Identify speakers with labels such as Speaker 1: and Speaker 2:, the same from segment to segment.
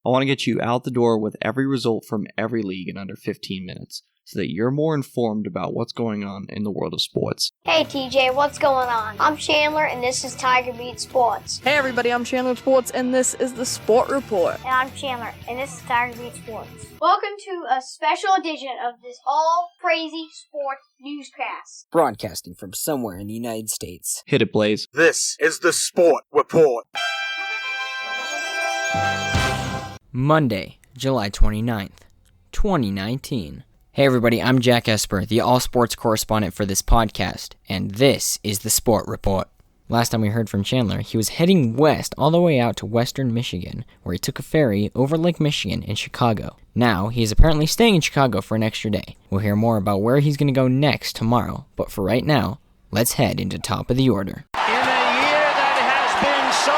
Speaker 1: I want to get you out the door with every result from every league in under 15 minutes, so that you're more informed about what's going on in the world of sports.
Speaker 2: Hey TJ, what's going on? I'm Chandler and this is Tiger Beat Sports.
Speaker 3: Hey everybody, I'm Chandler Sports and this is the Sport Report.
Speaker 2: And I'm Chandler and this is Tiger Beat Sports. Welcome to a special edition of this all crazy sports newscast.
Speaker 4: Broadcasting from somewhere in the United States.
Speaker 1: Hit it, Blaze.
Speaker 5: This is the Sport Report.
Speaker 4: Monday, July 29th, 2019. Hey everybody, I'm Jack Esper, the all-sports correspondent for this podcast, and this is the Sport Report. Last time we heard from Chandler, he was heading west all the way out to western Michigan, where he took a ferry over Lake Michigan in Chicago. Now, he is apparently staying in Chicago for an extra day. We'll hear more about where he's going to go next tomorrow, but for right now, let's head into top of the order.
Speaker 6: In a year that has been so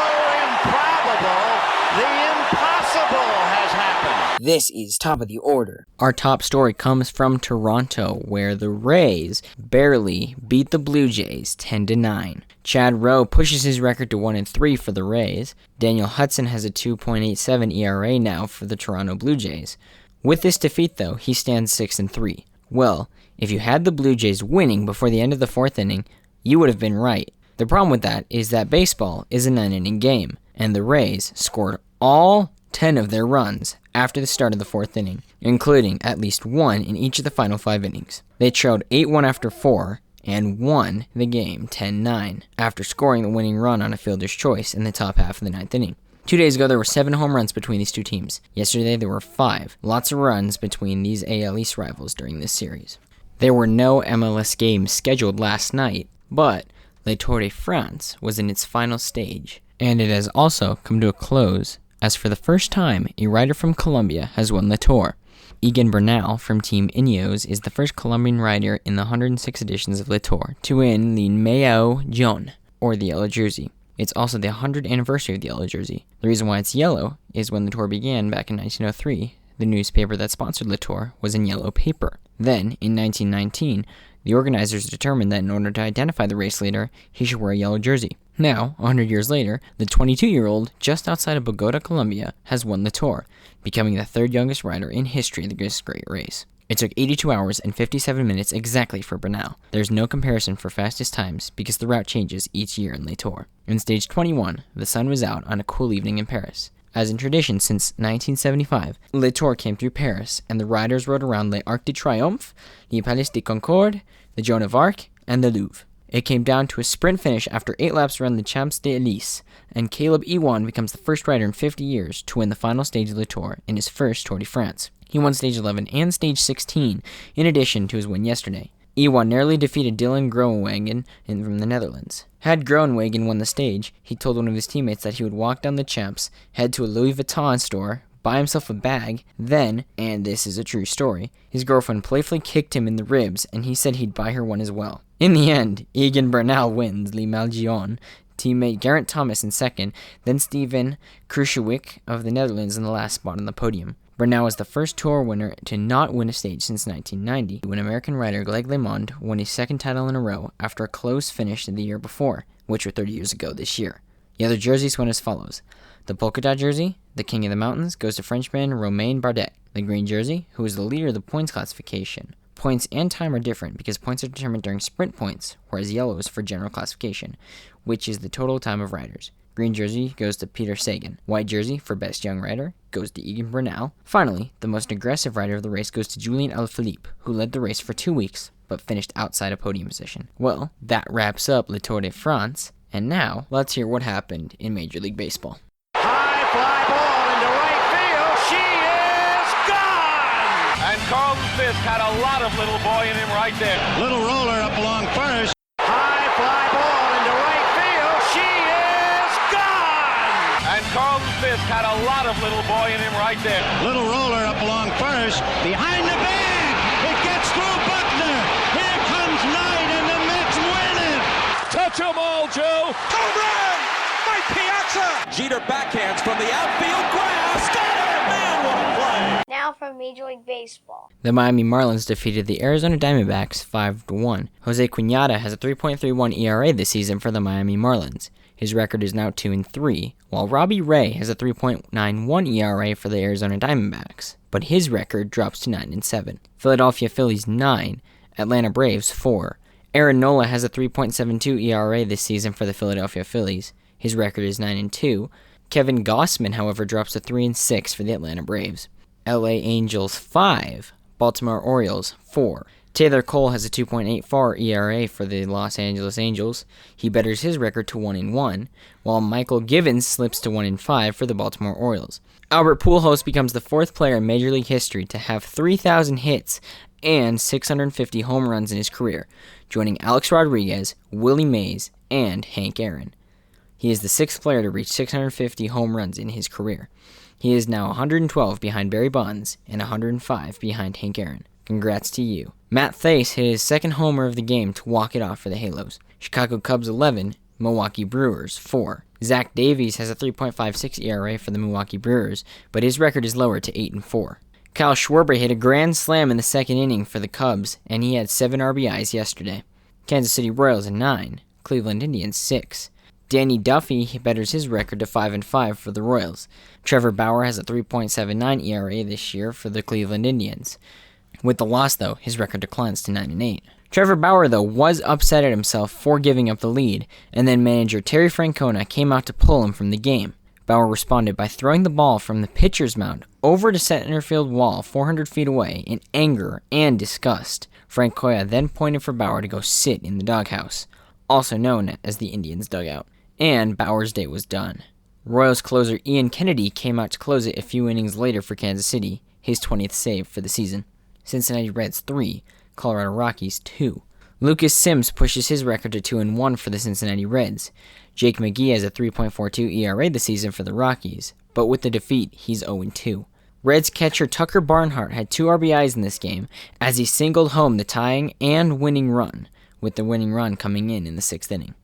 Speaker 6: improbable, the impossible has happened.
Speaker 4: This is top of the order. Our top story comes from Toronto, where the Rays barely beat the Blue Jays 10-9. Chad Rowe pushes his record to 1-3 for the Rays. Daniel Hudson has a 2.87 ERA now for the Toronto Blue Jays. With this defeat, though, he stands 6-3. Well, if you had the Blue Jays winning before the end of the fourth inning, you would have been right. The problem with that is that baseball is a 9-inning game, and the Rays scored all 10 of their runs after the start of the fourth inning, including at least one in each of the final 5 innings. They trailed 8-1 after 4 and won the game 10-9 after scoring the winning run on a fielder's choice in the top half of the 9th inning. 2 days ago, there were 7 home runs between these two teams. Yesterday, there were 5. Lots of runs between these AL East rivals during this series. There were no MLS games scheduled last night, but Le Tour de France was in its final stage, and it has also come to a close as for the first time, a rider from Colombia has won the Tour. Egan Bernal from Team Ineos is the first Colombian rider in the 106 editions of Le Tour to win the Maillot Jaune, or the yellow jersey. It's also the 100th anniversary of the yellow jersey. The reason why it's yellow is when the Tour began back in 1903, the newspaper that sponsored Le Tour was in yellow paper. Then, in 1919, the organizers determined that in order to identify the race leader, he should wear a yellow jersey. Now, 100 years later, the 22-year-old, just outside of Bogota, Colombia, has won the Tour, becoming the 3rd youngest rider in history of this great race. It took 82 hours and 57 minutes exactly for Bernal. There's no comparison for fastest times because the route changes each year in Le Tour. In stage 21, the sun was out on a cool evening in Paris. As in tradition since 1975, Le Tour came through Paris, and the riders rode around Le Arc de Triomphe, the Palais de Concorde, the Joan of Arc, and the Louvre. It came down to a sprint finish after 8 laps around the Champs-Élysées, and Caleb Ewan becomes the first rider in 50 years to win the final stage of Le Tour in his first Tour de France. He won stage 11 and stage 16, in addition to his win yesterday. Ewan narrowly defeated Dylan Groenewegen from the Netherlands. Had Groenewegen won the stage, he told one of his teammates that he would walk down the Champs, head to a Louis Vuitton store, buy himself a bag, then, and this is a true story, his girlfriend playfully kicked him in the ribs and he said he'd buy her one as well. In the end, Egan Bernal wins Le Maillot Jaune, teammate Geraint Thomas in second, then Steven Kruijswijk of the Netherlands in the last spot on the podium. Bernal was the first Tour winner to not win a stage since 1990, when American rider Greg LeMond won his 2nd title in a row after a close finish the year before, which were 30 years ago this year. The other jerseys went as follows. The polka dot jersey, the King of the Mountains, goes to Frenchman Romain Bardet. The green jersey, who is the leader of the points classification. Points and time are different because points are determined during sprint points, whereas yellow is for general classification, which is the total time of riders. Green jersey goes to Peter Sagan. White jersey, for best young rider, goes to Egan Bernal. Finally, the most aggressive rider of the race goes to Julien Alaphilippe, who led the race for 2 weeks, but finished outside of podium position. Well, that wraps up Le Tour de France, and now, let's hear what happened in Major League Baseball.
Speaker 6: High fly ball into right field. She is gone! And Carlton Fisk had a lot of little boy in him right there.
Speaker 5: Little roller up along first.
Speaker 6: High fly ball into right field. She is gone! And Carlton Fisk had a lot of little boy in him right there.
Speaker 5: Little roller up along first. Behind the bag. It gets through Buckner. Here comes Knight and the Mets win it.
Speaker 6: Touch 'em all, Joe. Home run! Mike Piazza!
Speaker 7: Jeter backhands from the outfield grass. Got it! Man, what a play!
Speaker 2: Now from Major League Baseball.
Speaker 4: The Miami Marlins defeated the Arizona Diamondbacks 5-1. Jose Quinada has a 3.31 ERA this season for the Miami Marlins. His record is now 2-3, while Robbie Ray has a 3.91 ERA for the Arizona Diamondbacks, but his record drops to 9-7. Philadelphia Phillies 9, Atlanta Braves 4. Aaron Nola has a 3.72 ERA this season for the Philadelphia Phillies. His record is 9-2. Kevin Gausman, however, drops to 3-6 for the Atlanta Braves. LA Angels 5, Baltimore Orioles 4. Taylor Cole has a 2.84 ERA for the Los Angeles Angels. He betters his record to 1-1, while Michael Givens slips to 1-5 for the Baltimore Orioles. Albert Pujols becomes the fourth player in Major League history to have 3,000 hits and 650 home runs in his career, joining Alex Rodriguez, Willie Mays, and Hank Aaron. He is the sixth player to reach 650 home runs in his career. He is now 112 behind Barry Bonds and 105 behind Hank Aaron. Congrats to you. Matt Thaiss hit his second homer of the game to walk it off for the Halos. Chicago Cubs 11, Milwaukee Brewers 4. Zach Davies has a 3.56 ERA for the Milwaukee Brewers, but his record is lowered to 8-4. Kyle Schwarber hit a grand slam in the second inning for the Cubs, and he had 7 RBIs yesterday. Kansas City Royals 9, Cleveland Indians 6. Danny Duffy betters his record to 5-5 for the Royals. Trevor Bauer has a 3.79 ERA this year for the Cleveland Indians. With the loss, though, his record declines to 9-8. Trevor Bauer, though, was upset at himself for giving up the lead, and then manager Terry Francona came out to pull him from the game. Bauer responded by throwing the ball from the pitcher's mound over to center field wall 400 feet away in anger and disgust. Francona then pointed for Bauer to go sit in the doghouse, also known as the Indians' dugout. And Bauer's day was done. Royals closer Ian Kennedy came out to close it a few innings later for Kansas City, his 20th save for the season. Cincinnati Reds 3, Colorado Rockies 2. Lucas Sims pushes his record to 2-1 for the Cincinnati Reds. Jake McGee has a 3.42 ERA this season for the Rockies, but with the defeat, he's 0-2. Reds catcher Tucker Barnhart had 2 RBIs in this game as he singled home the tying and winning run, with the winning run coming in the 6th inning.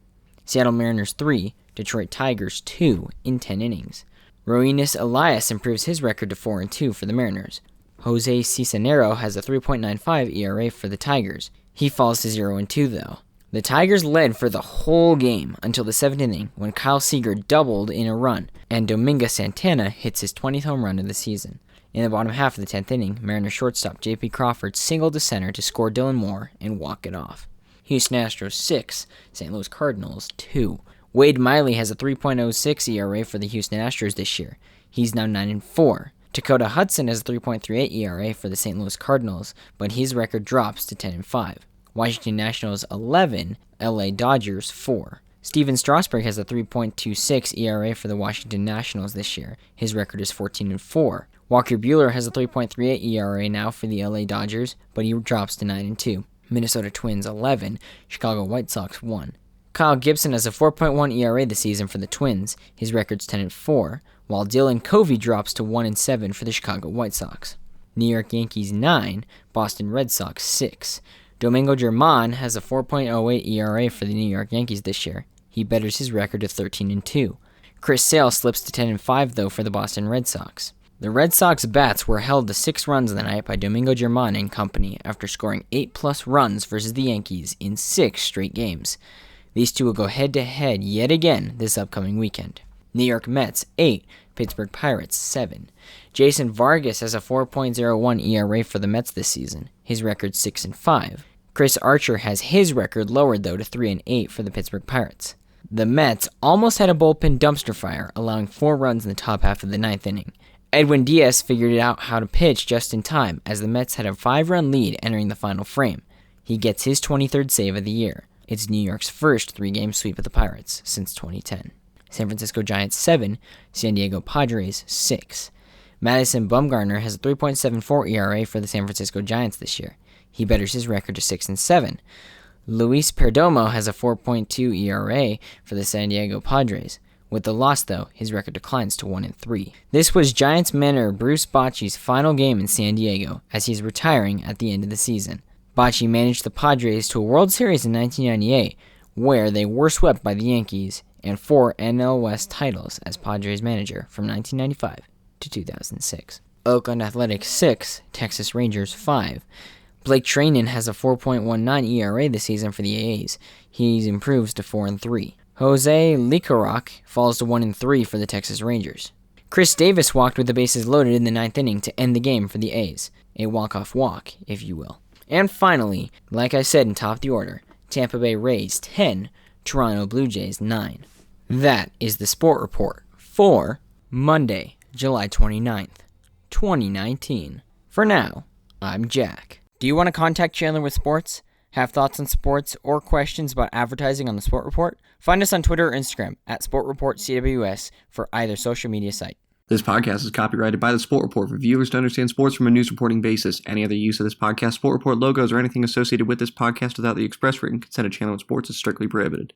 Speaker 4: Seattle Mariners 3, Detroit Tigers 2 in 10 innings. Roenis Elias improves his record to 4-2 for the Mariners. Jose Cisanero has a 3.95 ERA for the Tigers. He falls to 0-2 though. The Tigers led for the whole game until the 7th inning when Kyle Seager doubled in a run and Domingo Santana hits his 20th home run of the season. In the bottom half of the 10th inning, Mariners shortstop J.P. Crawford singled to center to score Dylan Moore and walk it off. Houston Astros 6, St. Louis Cardinals 2. Wade Miley has a 3.06 ERA for the Houston Astros this year. He's now 9-4. Dakota Hudson has a 3.38 ERA for the St. Louis Cardinals, but his record drops to 10-5. Washington Nationals 11, LA Dodgers 4. Steven Strasburg has a 3.26 ERA for the Washington Nationals this year. His record is 14-4. Walker Buehler has a 3.38 ERA now for the LA Dodgers, but he drops to 9-2. Minnesota Twins 11, Chicago White Sox 1. Kyle Gibson has a 4.1 ERA this season for the Twins. His record's 10-4, while Dylan Covey drops to 1-7 for the Chicago White Sox. New York Yankees 9, Boston Red Sox 6. Domingo Germán has a 4.08 ERA for the New York Yankees this year. He betters his record to 13-2. Chris Sale slips to 10-5 though for the Boston Red Sox. The Red Sox bats were held to 6 runs in the night by Domingo Germán and company after scoring 8+ runs versus the Yankees in 6 straight games. These two will go head-to-head yet again this upcoming weekend. New York Mets 8, Pittsburgh Pirates 7. Jason Vargas has a 4.01 ERA for the Mets this season. His record's 6-5. Chris Archer has his record lowered though to 3-8 for the Pittsburgh Pirates. The Mets almost had a bullpen dumpster fire, allowing 4 runs in the top half of the 9th inning. Edwin Diaz figured out how to pitch just in time as the Mets had a 5-run lead entering the final frame. He gets his 23rd save of the year. It's New York's first 3-game sweep of the Pirates since 2010. San Francisco Giants 7, San Diego Padres 6. Madison Bumgarner has a 3.74 ERA for the San Francisco Giants this year. He betters his record to 6-7. Luis Perdomo has a 4.2 ERA for the San Diego Padres. With the loss, though, his record declines to 1-3. This was Giants manager Bruce Bochy's final game in San Diego, as he's retiring at the end of the season. Bochy managed the Padres to a World Series in 1998, where they were swept by the Yankees, and 4 NL West titles as Padres manager from 1995 to 2006. Oakland Athletics 6, Texas Rangers 5. Blake Treinen has a 4.19 ERA this season for the A's. He improves to 4-3. Jose Lecarac falls to 1-3 for the Texas Rangers. Chris Davis walked with the bases loaded in the 9th inning to end the game for the A's. A walk-off walk, if you will. And finally, like I said in top of the order, Tampa Bay Rays 10, Toronto Blue Jays 9. That is the Sport Report for Monday, July 29th, 2019. For now, I'm Jack. Do you want to contact Chandler with sports? Have thoughts on sports or questions about advertising on the Sport Report? Find us on Twitter or Instagram at SportReportCWS for either social media site.
Speaker 1: This podcast is copyrighted by the Sport Report for viewers to understand sports from a news reporting basis. Any other use of this podcast, Sport Report logos, or anything associated with this podcast without the express written consent of Chandler with Sports is strictly prohibited.